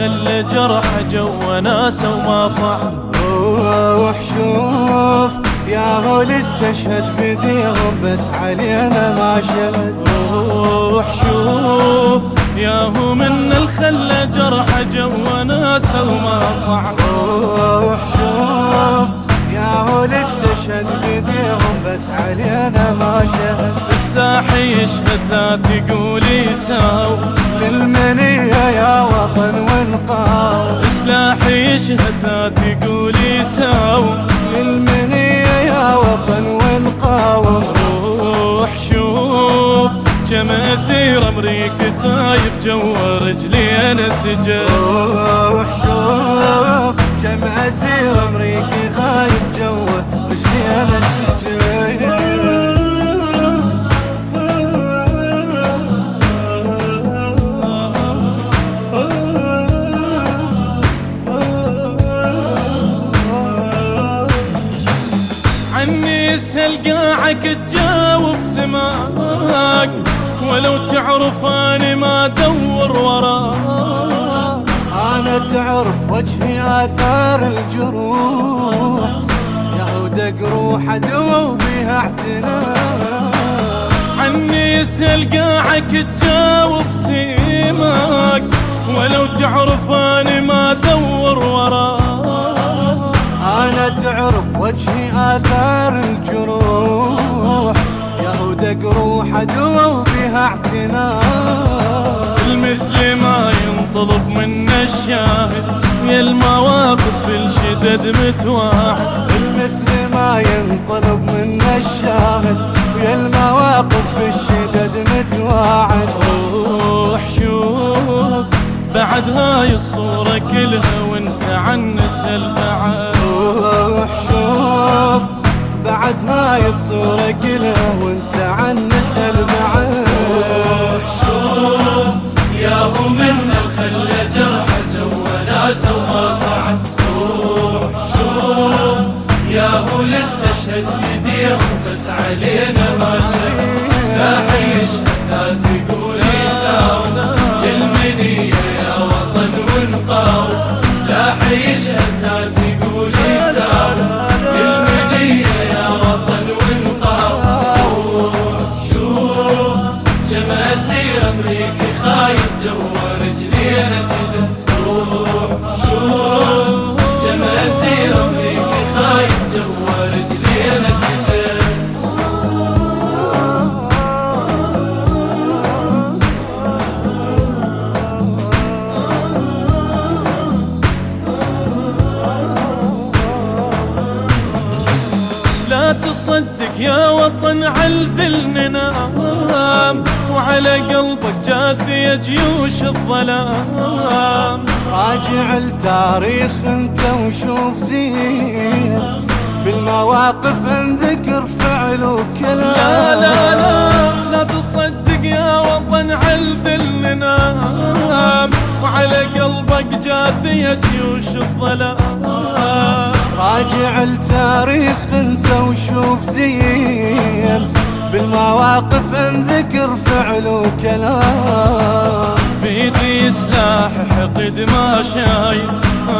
الخل جرح جو ناس وما صعد. روح شوف يا هو اللي استشهد بديهم بس علينا ما شهد. روح شوف يا هو من الخل جرح جو ناس وما صعد. روح شوف يا هو اللي استشهد بديهم بس علينا ما شهد. سلاحي يشهد لا تقول يساو للمنية يا وطن ونقاو. سلاحي يشهد لا تقول يساو للمنية يا وطن ونقاو. روح شوف كم اسير امريكا خايف جو رجلي انا سجن. روح شوف كم اسير امريكي خايف جوه رجلي انا سجن. عني اسهل قاعك تجاوب سماك ولو تعرف اني ما ادور وراك. انا تعرف وجهي اثار الجروح يهود قروح عدوى وبيها اعتناء. عني اسهل قاعك تجاوب سماك ولو تعرف اني ما ادور وراك. انا تعرف وجهي اثار الجروح يهود قروح عدوى وبيها اعتناء. المثل ما ينطلب منا الشاهد يا المواقف بالشدد متواعد. المثل ما ينطلب منا الشاهد ويا المواقف بالشدد متواعد. روح شوف بعد هاي الصورة كلها وانت عن نسل بعد. روح شوف بعد هاي الصورة كلها وانت عن نسل بعد. روح شوف يا هو من الخل جرح جو ناس وما صعد. روح شوف يا هو اللي استشهد بديهم بس علينا ما شهد. سلاحي يشهد لا تقول يساو للمنية يا وطن ونقاو. سلاحي يشهد لا تقول يساو للمنية يا وطن ونقاو. شوف كم اسير امريكي خايف جوا رجلي انا سجن. روح شوف كم اسير امريكي خايف جوا رجلي انا سجن. لا تصدق يا وطن عالذل ننام وعلى قلبك جاثية جيوش الظلام. راجع التاريخ انت وشوف زين بالمواقف انذكر فعل وكلام. لا لا لا لا تصدق يا وطن عالذل ننام وعلى قلبك جاثية جيوش الظلام. راجع التاريخ انت وشوف زين بالمواقف انذكر فعل وكلام. بيدي سلاح حقد ما شايل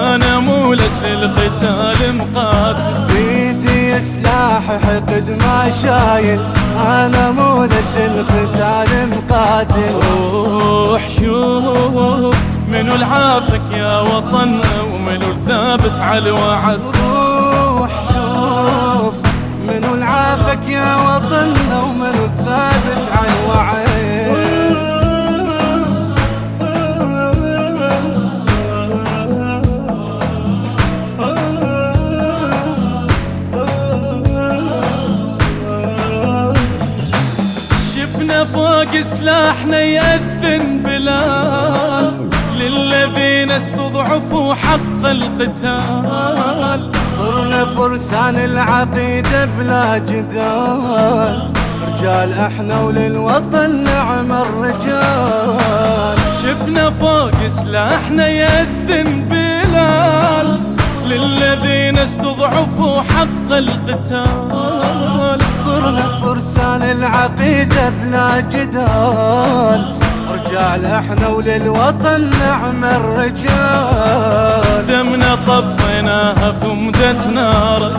انا مو لاجل القتال مقاتل. بيدي سلاح حقد ما شايل انا مو لاجل القتال مقاتل. روح شوف منو العافك يا وطن ومنو الثابت على الوعد. روح شوف منو العافك يا وطن ومنو الثابت على الوعد. شفنا فوق سلاحنا يأذن بلال للذين استضعفوا حق القتال. صرنا فرسان العقيدة بلا جدال رجال احنا وللوطن نعم الرجال. شفنا فوق سلاحنا يأذن بلال للذين استضعفوا حق القتال. صرنا فرسان العقيدة بلا جدال رجال احنا وللوطن نعمل رجال. دمنا طفيناها في مدة نارك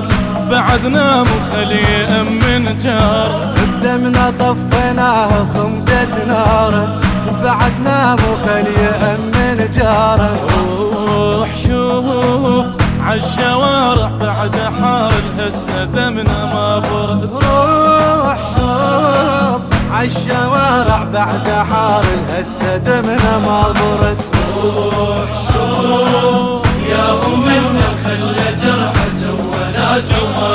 بعدنا مخلي من جارك. بدمنا طفيناها خمدة نارك بعدنا مخلي من جارك. روح شوف عالشوارع بعد حار الهسة دمنا ما برد. روح شوف عالشوارع بعد حار الهسة دمنا ما برد. روح شوف يا منا خلى جرحه جوا ناس وما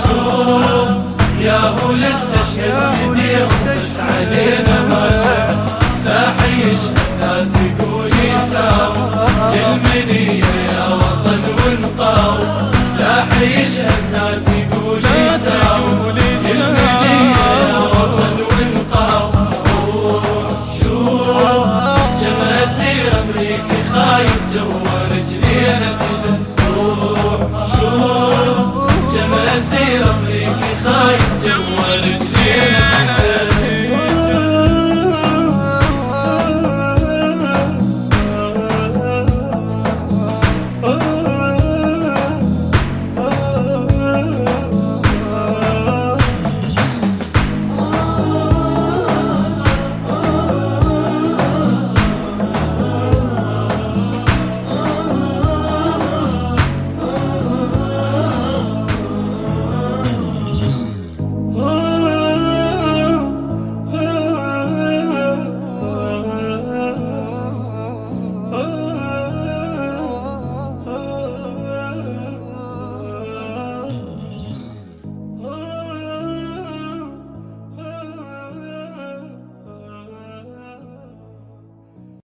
شوف يا هو الاستشهد بديهم بس عليه